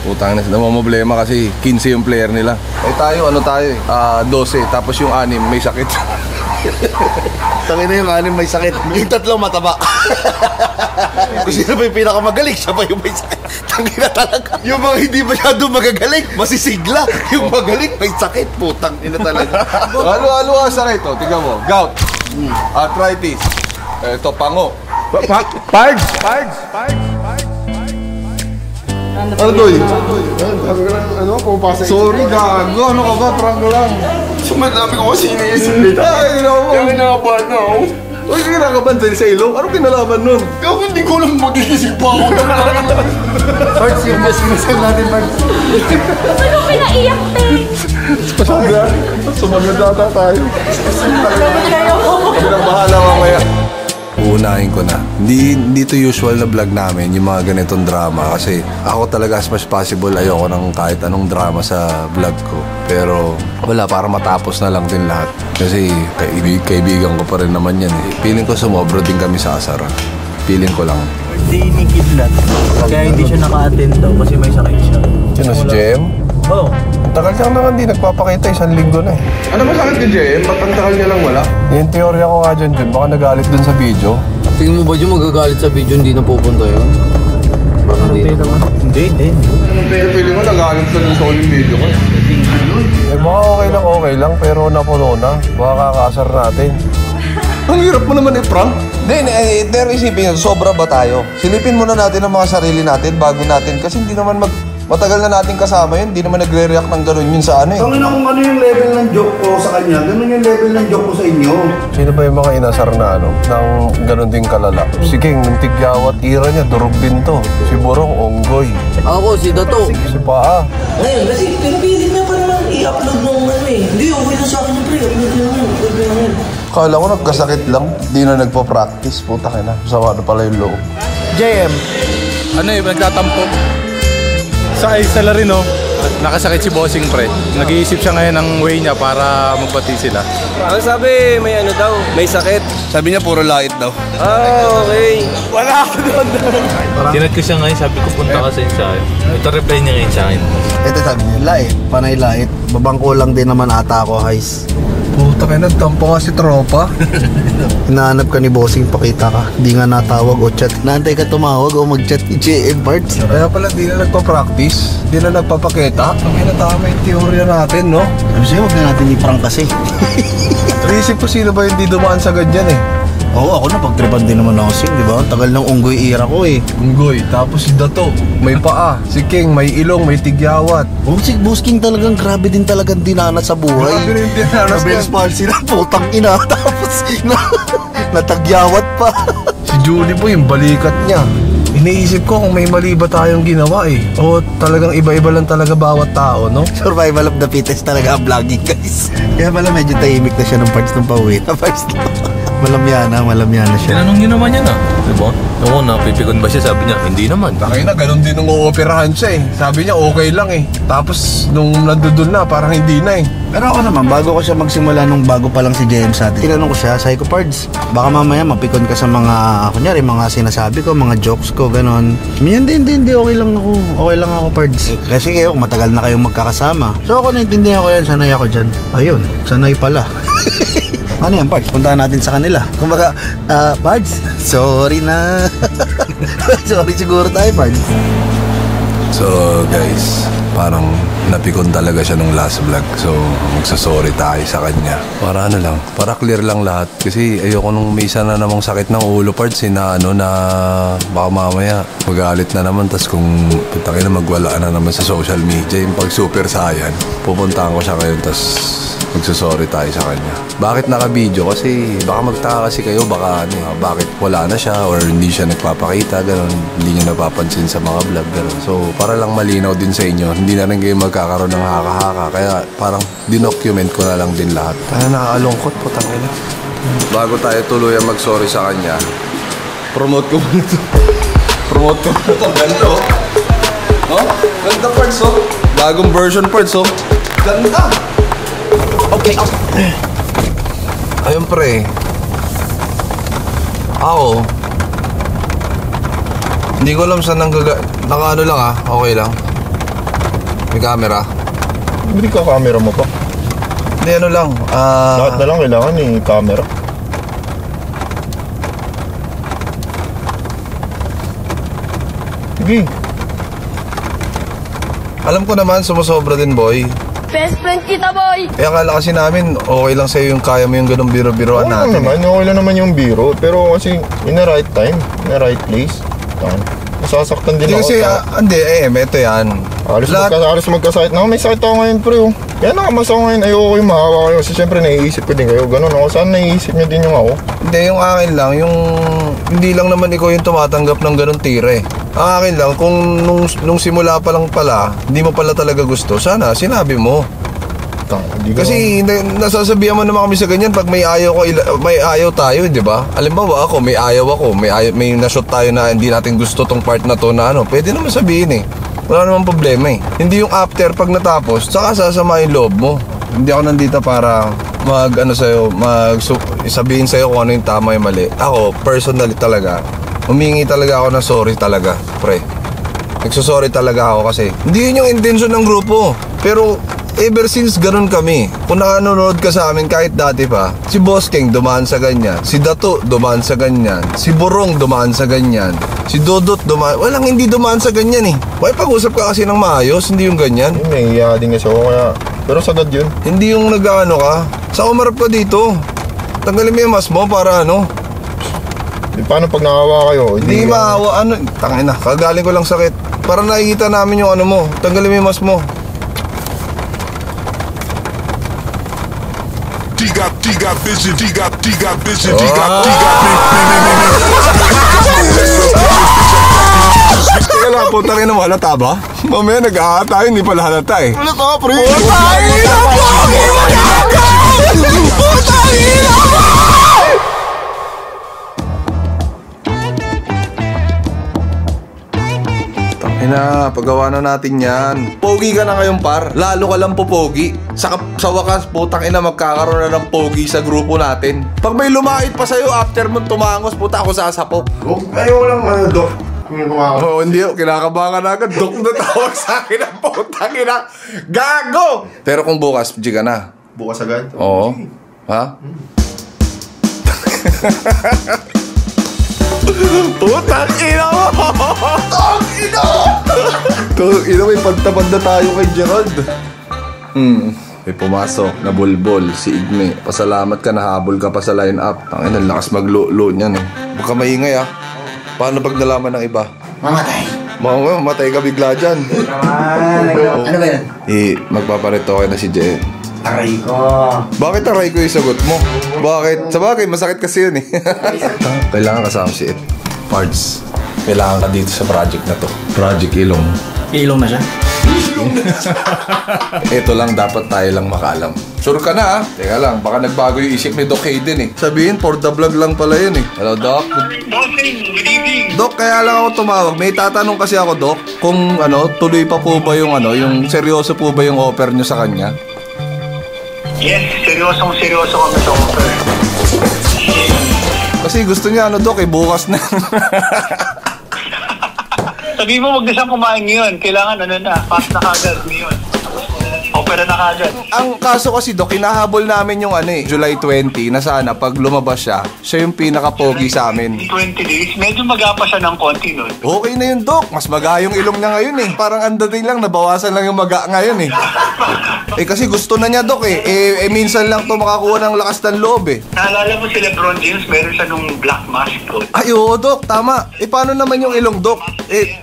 Utang na problema kasi 15 yung player nila. Eh tayo, 12. Tapos yung 6 may sakit. Tangin na yung 6 may sakit. Yung 3 mataba. Kung sino pa yung pinakamagaling, siya pa yung may sakit. Tangin na talaga. Yung mga hindi masyado magagaling, masisigla. Yung magaling, may sakit. Putang ina talaga. Ano ang sakit? Tignan mo. Gout. Arthritis. Ito, pango. Pards. Ano doy? Ano? Pumapasa. Sorry, gago. Ano ka ba? Prank lang. Sumadami ko kasi iniisip. Ay, no. Yung kinakabahan na ako. Uy, kinakabahan dahil sa ilong? Anong kinalaban nun? Kaya hindi ko lang magigising pa ako. Parts, yung best minsan natin, Parts. Ano pinaiyak, te? Pasaga. Sumagad ata tayo. Kami nang bahala mamaya. Uunahin ko na. Hindi to usual na vlog namin, yung mga ganitong drama. Kasi ako talaga as much possible ayoko ng kahit anong drama sa vlog ko. Pero wala, para matapos na lang din lahat. Kasi kaibigan ko pa rin naman yan eh. Feeling ko sumobro din kami sa Asara. Feeling ko lang. Birthday ni Kidlat. Kaya hindi siya naka-attend daw kasi may sakit siya. Sino si JM? Oo. Tagal siya naman di nagpapakita, 1 linggo na eh. Ano ba sakit ni JM? Ba't ang tagal niya lang wala? Yung teorya ko nga dyan, baka nagalit dun sa video. Tingin mo ba yung magagalit sa video, hindi na pupunta yun? Baka hindi naman. Hindi. Pero feeling ko nagalit sa dun sa uling video ko. Eh baka okay lang, pero napuno na. Baka kakasar natin. Ang hirap mo naman i-prank. Pero isipin nyo, sobra ba tayo? Silipin muna natin ang mga sarili natin bago natin. Kasi hindi naman matagal na natin kasama yun. Hindi naman nagre-react ng gano'n yun sa ano eh. Tangin na kung ano yung level ng joke ko sa kanya, ganun yung level ng joke ko sa inyo. Sino ba yung mga inasar na nang gano'n din kalala? Si King, yung tigyawat ira niya, durog din to. Si Borong, onggoy. Ako, si Dato. Si Paa. Ngayon, kasi pinapilit na pa naman i-upload nung ano eh. Hindi, okay na sa akin yung pre. Upload na yan. Kala ko nagkasakit lang. Di na nagpa-practice. Putang ina. Sawa na pala yung loob. JM, ano eh, nagtatampo. Sa Salarino, nakasakit si Bossing pre. Nag-iisip siya ngayon ng way niya para magbati sila. Ang sabi, may ano daw, may sakit. Sabi niya puro lait daw. Okay. Wala ako doon. Tinat ko siya ngayon, sabi ko punta ka sa akin. Ito reply niya ngayon sa akin. Ito sabi niya, lait, panay lait. Babangko lang din naman ata ako, Heis. Puta kayo, nagtampo nga si tropa. Hinahanap ka ni Bossing, pakita ka. Di nga natawag o chat. Naantay ka tumawag o mag-chat ni JM Parts. Kaya pala di na nagpa-practice. Di na nagpapakita. Ang tama yung teorya natin, no? Ano sa'yo, huwag na natin i-prank kasi. Naisip ko sino ba yung di dumaan sa ganyan eh. Oo, ako na pagtripan din naman ako Sing, di ba? Tagal ng unggoy era ko eh. Unggoy, tapos si Dato, may paa. Si King, may ilong, may tigyawat. Oh, si Boss King talagang grabe din talagang dinanas sa buhay. Grabe rin dinanas Grabe niya. yung palsy na putang ina. Tapos natagyawat pa. Si Julie po, yung balikat niya. Iniisip ko kung may mali ba tayong ginawa eh. O talagang iba-iba lang talaga bawat tao, no? Survival of the fittest talaga ang vlogging, guys. Kaya pala medyo tahimik na siya ng parts ng pauwi. Parts na. Malamyana siya. Tinanong niyo naman yan diba? Noong napipikon ba siya, sabi niya, hindi naman. Bakit na, ganun din nung uoperahan siya eh. Sabi niya okay lang eh. Tapos nung nandudun na, parang hindi na eh. Pero ako naman, bago ko siya magsimula nung bago pa lang si JM sa atin, tinanong ko siya, Psycho Pards, baka mamaya mapikon ka sa mga, kunyari, mga sinasabi ko, mga jokes ko, ganon. Hindi, okay lang ako. Okay lang ako, Pards. Kasi kayo, matagal na kayong magkakasama. So ako naintindihan ko yan, sanay ako dyan. Ayun, sanay pala. Ano yan, Pards? Puntahan natin sa kanila. Kumbaga, Pards, sorry na. Sorry siguro tayo, Pards. So guys, parang napikon talaga siya nung last vlog. So magsasorry tayo sa kanya. Para ano lang, para clear lang lahat. Kasi ayoko nung may isa na namang sakit ng ulo parts na na baka mamaya magalit na naman. Tas kung putangin na magwala na naman sa social media, yung pag super sayan, pupuntahan ko siya ngayon tas magsasorry tayo sa kanya. Bakit naka-video? Kasi baka magtaka kasi kayo, baka bakit wala na siya or hindi siya nagpapakita, gano'n. Hindi niyo napapansin sa mga vlog, gano'n. So, para lang malinaw din sa inyo, hindi na rin kayo magkakaroon ng haka-haka. Kaya parang dinocument ko na lang din lahat. Kaya nakakalungkot po, tangina. Bago tayo tuluyan mag-sorry sa kanya, promote ko muna ito. Promote ko muna ito. Ganda, oh. Oh, ganda parts, oh. Bagong version parts, oh. Ganda! Okay. Ayun pre. Ako, Hindi ko alam saan naka-ano lang okay lang. May camera. Hindi ka camera mo pa. Hindi, ano lang. Lahat na lang kailangan camera. Sige. Alam ko naman, sumusobra din, boy. Best friend kita, boy! Eh, akala kasi namin, okay lang sa'yo yung kaya mo yung ganong biro-biroan Oo natin. naman, okay lang naman yung biro. Pero kasi, in the right time, in the right place. Masasaktan din Hindi ako. kasi, hindi, ito yan. Alis magkasakit na ako. May sakit ako ngayon, pre. Kaya nakamas ako ngayon. Ayoko yung mahawa kayo. Kasi syempre, naiisip ko din kayo. Ganun ako. Saan naiisip nyo din yung ako? Hindi, yung akin lang, yung hindi lang naman ikaw yung tumatanggap ng ganong tire. Ang akin lang, kung nung simula pa lang pala, hindi mo pala talaga gusto, sana sinabi mo. Kasi nasasabihan mo naman kami sa ganyan pag may ayaw tayo, di ba? Halimbawa ako, may na-shot tayo na hindi natin gusto tong part na to na pwede naman sabihin eh. Wala namang problema eh. Hindi yung after pag natapos, saka sasama yung loob mo. Hindi ako nandito para sabihin sa'yo kung ano yung tama yung mali. Ako, personally talaga, humingi talaga ako ng sorry talaga, pre. Nagsusorry talaga ako kasi hindi yun yung intention ng grupo. Pero ever since ganun kami, kung nakanonood ka sa amin kahit dati pa, si Boss King dumaan sa ganyan, si Dato dumaan sa ganyan, si Borong dumaan sa ganyan, si Dodot dumaan, walang hindi dumaan sa ganyan eh. May pag-usap ka kasi ng maayos, hindi yung ganyan. May iya din kasi ako kaya, pero sagad yun. Hindi yung nag-ano ka, sa umarap ka dito, tanggalin mo yung mask mo para ano. Paano pag nakawa kayo? Hindi maawa, tangina, kagaling ko lang sakit. Para nakikita namin yung ano mo, tanggalin mo yung mask mo. D got vision. Teka lang, putang ina mo, halata ba? Mamaya nag-aata, hindi pala halata eh. Halata, pre! Putang ina mo! Putang ina mo! Ina, paggawa na natin yan. Pogi ka na ngayon, par. Lalo ka lang pogi. Sa wakas, putang ina, magkakaroon na ng pogi sa grupo natin. Pag may lumait pa sa'yo, after mo tumangos, puta ako sasapok. Ayoko lang, Dok. Oo, hindi. Kinakabahan agad. Dok na tawag sa akin ang putang ina. Gago! Pero kung bukas, G ka na. Bukas agad? Oo. Ha? Putang ina mo! Putang ina! Putang ina, may pagtabad na tayo kay Gerald. May pumasok na bulbol si Igme. Pasalamat ka, nahabol ka pa sa line-up. Ang ina, lakas mag-load niyan eh. Huwag ka maingay ah. Paano pag nalaman ng iba? Mamatay. Mamatay ka bigla dyan. Ano ba yan? Magpaparetoke na si Jen. Aray ko. Bakit aray ko yung sagot mo? Bakit? Sa bagay, masakit kasi yun eh. Kailangan kasama si Pards. Kailangan ka dito sa project na to. Project Ilong. Ilong na siya? Ito lang, dapat tayo lang makaalam. Sure ka na ah. Teka lang, baka nagbago yung isip ni Doc Hayden eh. Sabihin, for the vlog lang pala yun eh. Hello, Doc? Doc, kaya lang ako tumawag. May tatanong kasi ako, Doc, kung tuloy pa po ba yung yung seryoso po ba yung offer nyo sa kanya? Yes, seryosong-seryoso kami sa offer. Kasi gusto niya, Doc, bukas na. Sabi mo, wag na siyang kumain ngayon. Kailangan, fast na kagad ngayon. Opera na kagad. Ang kaso kasi, Doc, hinahabol namin yung July 20, na sana pag lumabas siya yung pinaka-pogi sa amin. 20 days, medyo magapa siya ng konti nun. Okay na yun, Doc. Mas maga yung ilong niya ngayon eh. Parang andating lang, nabawasan lang yung maga ngayon eh. Kasi gusto na niya, Doc eh. Minsan lang to makakuha ng lakas ng loob eh. Naalala mo si LeBron James, meron siya nung black mask coat. Ay, oo, Doc, tama. Paano naman yung ilong, Doc?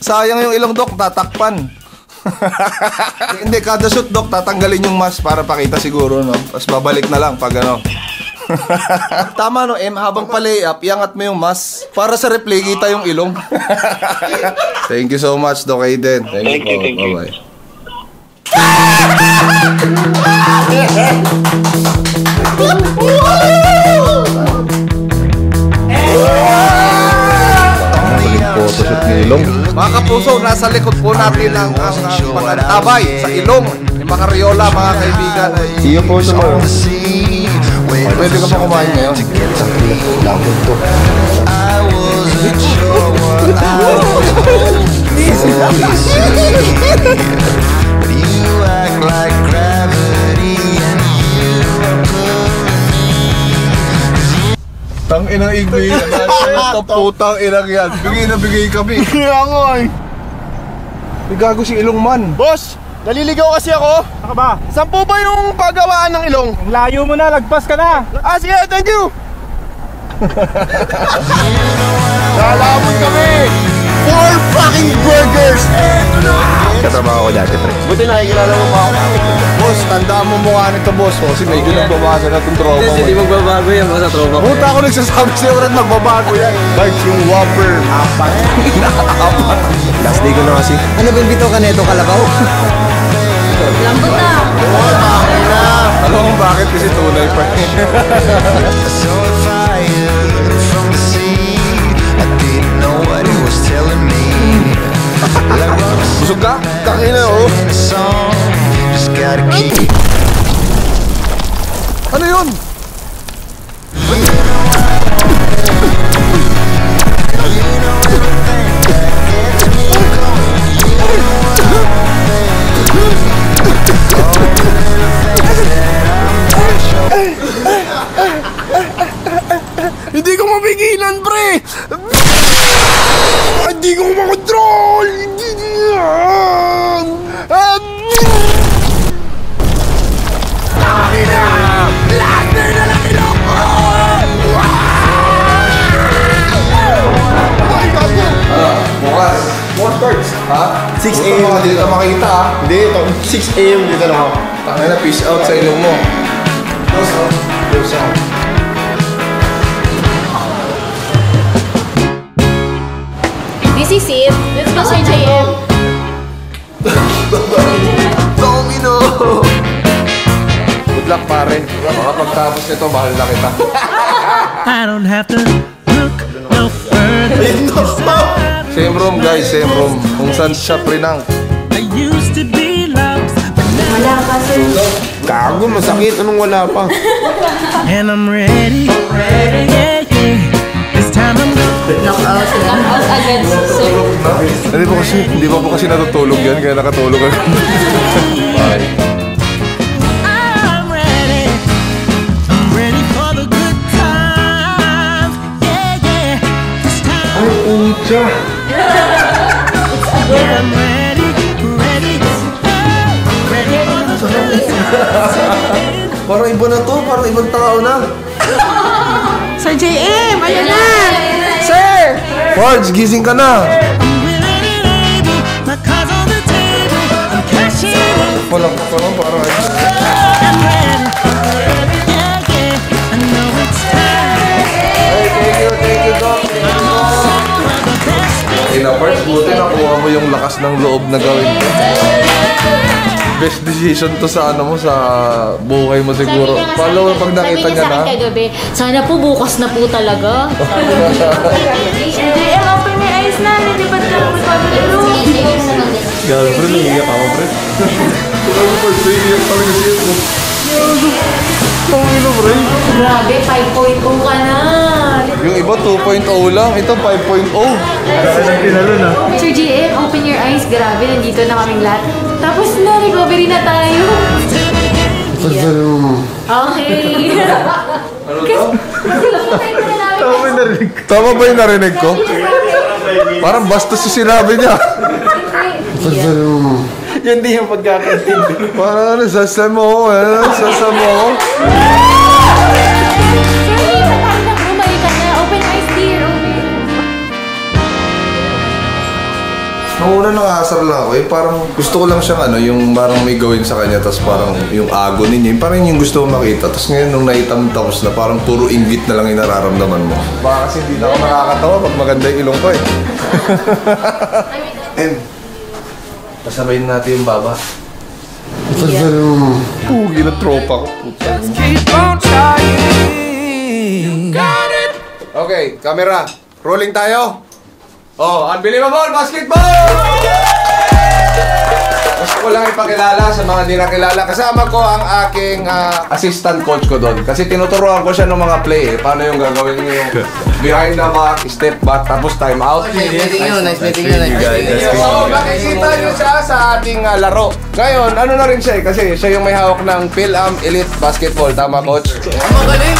Sayang yung ilong, Doc, tatakpan. Hindi, kada shoot, Doc, tatanggalin yung mask para pakita siguro, no? Tapos babalik na lang pag Tama, no, M? Habang pa-layup, iangat mo yung mask para sa replay kita yung ilong. Thank you so much, Doc Aiden. Thank you. Bye-bye. Photoshoot ni Ilong. Mga kapuso, nasa likod po natin ang pangantabay sa Ilong ni mga Riola, mga kaibigan. Iyo po sa mga. Pwede ka pa kumain ngayon. Lang to. Tang inang igwi. Ito putang inang yan. Bigay na bigay kami. Kaya nga eh. May gago si Ilong Man. Boss, naliligaw kasi ako. Saka ba? Saan po ba yung paggawaan ng ilong? Ang layo mo na, lagpas ka na. Ah, sige, thank you. Nalaman kami. 4 fucking burgers. Katrabaho ko dati, pre. Buti nakikilala mo pa ako. Boss, tandaan mo mukha nito, boss. Kasi medyo nagbabago na itong tropa mo. Hindi magbabago yan, basta tropa ko. Puta ako nagsasabi sa'yo rin magbabago yan. Guys, yung Whopper. Apat. Last day ko na kasi. Ano ba yung bito ka neto, kalabaw? Lambot na. Alam mo bakit? Kasi tunay pa. Busog ka? Takina, oh. Ano yun? Hindi ko mapigilan, pre. Hindi ko makontrol. Bukas cards. Ha? 6 a.m. Hindi na makita, ha? Hindi, 6 a.m. dito na ako. Tangay na, peace out sa ilong mo. Close out. Close out. This is it. Let's go sa JM. Domino! Good luck, pare. Baka pagtapos nito, mahal na kita. I don't have to look no further. Same room, guys. Same room. Kung saan siya prinang. I used to be lost, but now Wala ka, sir. Gago, masakit. Anong wala pa? and I'm ready. Yeah, yeah. This time I'm going. Knockout agad, sir. Hindi pa po kasi natutulog yan, kaya nakatulog ako. Bye. I'm ready. I'm ready for the good times. Yeah, yeah. This time I'm ready, ready, ready for the good times. Parang iba na to, parang ibang tao na. Sir JM, ayan na. Sir! Forge, gising ka na. I'm willing and able, my cards on the table. I'm cashing in. Parang I'm ready. Yeah, yeah. I know it's time. Thank you, Doc. I'm all set for the best. na parts, buti nakuha mo yung lakas ng loob na gawin ko. Best decision to sa ano mo, sa buhay mo siguro. Follow pag nakita niya na. Kagabi, sana po bukas na po talaga. JM, open my eyes na. Nalipad ka po sa Gabi, pre, naiiyak ako, pre. Grabe, parts, naiiyak talaga siya mo. Tawin na, pre. Grabe, 5.0 ka na. Yung iba 2.0 lang, ito 5.0. Sir JM, open your eyes. Grabe, nandito na kaming lahat. Tapos na, recovery na tayo. Okay. Ano to? Tama ba yung narinig ko? Parang bastos yung sinabi niya. Yan din yung pagkakaintindi. Parang ano, sasamo, sasamo. Nung una nakasar lang ako, parang gusto ko lang siyang ano, yung parang may gawin sa kanya, tapos parang yung agony niya, parang yung gusto ko makita. Tapos ngayon nung naitamtapos na, parang puro inggit na lang yung nararamdaman mo. Baka kasi hindi na ako nakakatawa pag maganda yung ilong ko eh. And, pasabayin natin yung baba. Pugi na tropa ko. Okay, camera. Rolling tayo. Oh, unbelievable basketball! Gusto ko lang ipakilala sa mga di nakilala. Kasama ko ang aking assistant coach ko doon. Kasi tinuturuan ko siya ng mga play eh. Paano yung gagawin yung behind the back, step back, tapos time out. Nice meeting you. So, makikita nyo siya sa ating laro. Ngayon, ano na rin siya eh. Kasi siya yung may hawak ng PhilAm Elite Basketball. Tama, coach? Magaling!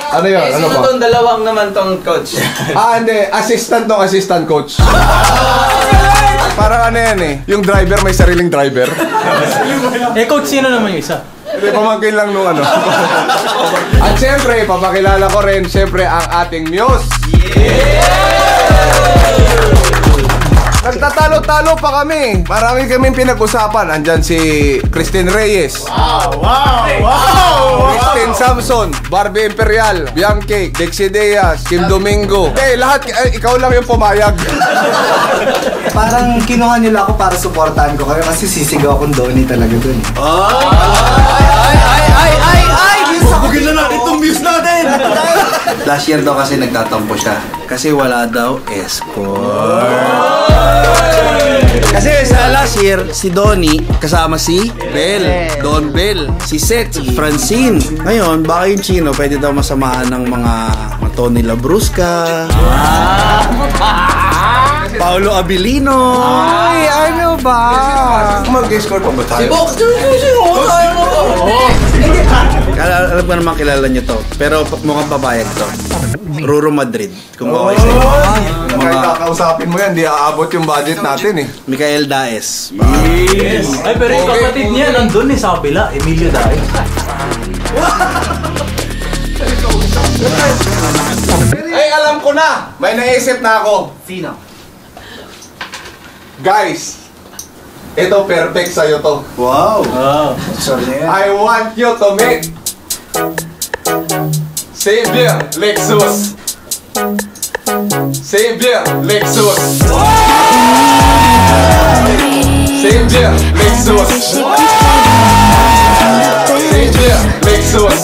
Ano yun? Ano ba? Itong dalawang naman tong coach. Hindi. Assistant ng assistant coach. Parang ano yan eh. Yung driver may sariling driver. Coach, sino naman yung isa? Hindi, pamangkin lang nung ano. At syempre, papakilala ko rin syempre ang ating Muse. Nagtatalo-talo pa kami. Marami kaming pinag-usapan. Andyan si Christine Reyes. Christine Samson, Barbie Imperial, Bianchi, Dixie Diaz, Kim Domingo. Lahat, ikaw lang yung pumayag. Parang kinuha nila ako para supportahan ko kayo kasi sisigaw akong Donnie talaga dun. Sabugin na natin itong views natin! Last year daw kasi nagtatampo siya. Kasi wala daw escort. Kasi sa last year, si Donnie kasama si Bel, Don Bel, si Seth, si Francine. Ngayon, baka yung Chino pwede daw masamahan ng mga Tony Labrusca, Paolo Abilino. Ay, ano ba? Mag-escort pa ba tayo? Alam ko naman kilala niyo to, pero mukhang babayag to. Ruro Madrid, kung okay sa'yo. Kahit kakausapin mo yan, di aabot yung budget natin eh. Mikael Daes. Ay, pero yung kapatid niya nandun eh sa kabila, Emilio Daes. Ay, alam ko na! May naisip na ako. Sino? Guys, ito perfect sa'yo to. Wow! Sorry. I want you to meet Xavier Lexus. Xavier Lexus. Xavier Lexus. Xavier Lexus.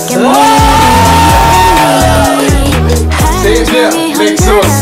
Xavier Lexus.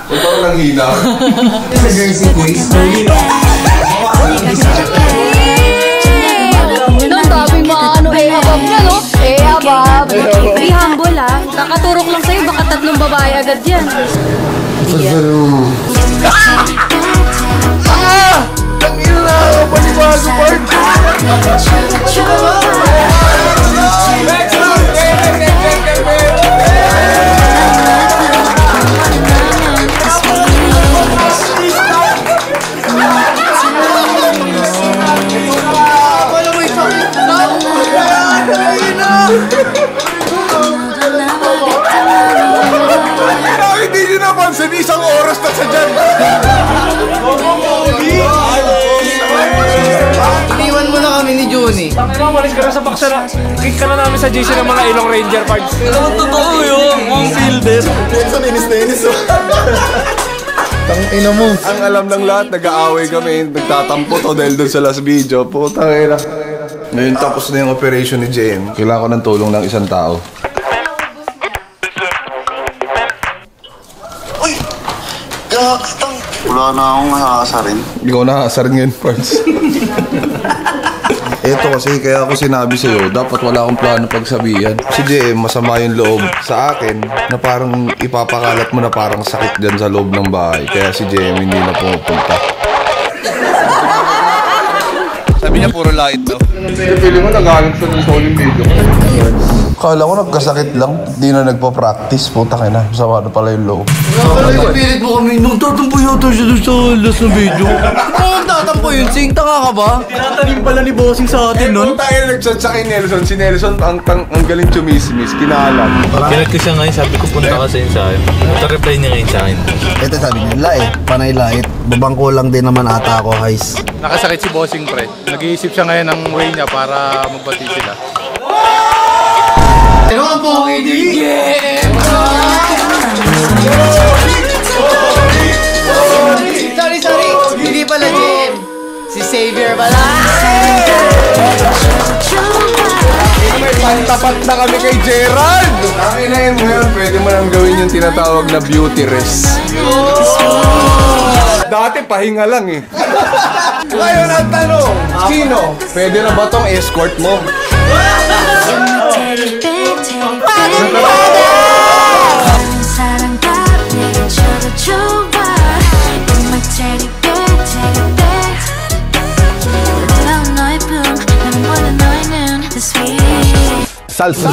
Parang nanghina. Ang dami maano abab niya, no? Abab. Be humble, ah. Kakaturok lang sa'yo, baka 3 babae agad yan. Tangina na ako, panibago part! Hindi nyo napansin, isang oras na sa dyan! Iniwan mo na kami ni Johnny. Tangina, malis ka na sa baksa na. Kick ka na namin sa GC ng mga Ilong Ranger parts. Ano totoo yun? Ang fielder. Minsan inis na inis oh. Tangina mo. Ang alam ng lahat, nag-aaway kami, nagtatampo to dahil doon sa last video. Putang ina. Ngayon tapos na yung operation ni JM. Kailangan ko ng tulong ng isang tao. Uy! Gakatang! Wala na akong nakakasarin. Ikaw nakakasarin ngayon, parts. Eto kasi, kaya ako sinabi sa'yo, dapat wala akong plano pagsabihan. Si JM, masama yung loob sa akin na parang ipapakalat mo na parang sakit dyan sa loob ng bahay. Kaya si JM hindi na pumupunta. Sabi Sabi niya puro lait daw. Pili mo nagalit sa solid video. Kala ko nagkasakit lang. Di na nagpa-practice. Puta ka na. Sama na pala yung low. Pilit mo kami nung tatampo yata siya doon sa last na video. Oo, tatampo yun, Sing. Tanga ka ba? Tinatanim pala ni Bossing sa atin nun. Tayo nag-chat sa kay Nelson. Si Nelson ang galing chumismis. Kinalam. Kinat ko siya ngayon, sabi ko punta ka sa ensayo. Ito-reply niya ngayon sa akin. Ito sabi niya, lait, panay lait. Babangko lang din naman ata ako, Heis. Nakasakit si Bossing Pre. Nag-iisip siya ngayon ng way niya para magbati sila. Ano ang pogi ni Jem? Sorry. Hindi pala Jem. Si Xavier pala. May pantapat na kami kay Gerald! Nakinayin mo yun, pwede mo nang gawin yung tinatawag na beauty rest. Dati pahinga lang eh. Ngayon ang tanong, sino? Pwede na ba tong escort mo? Salsa.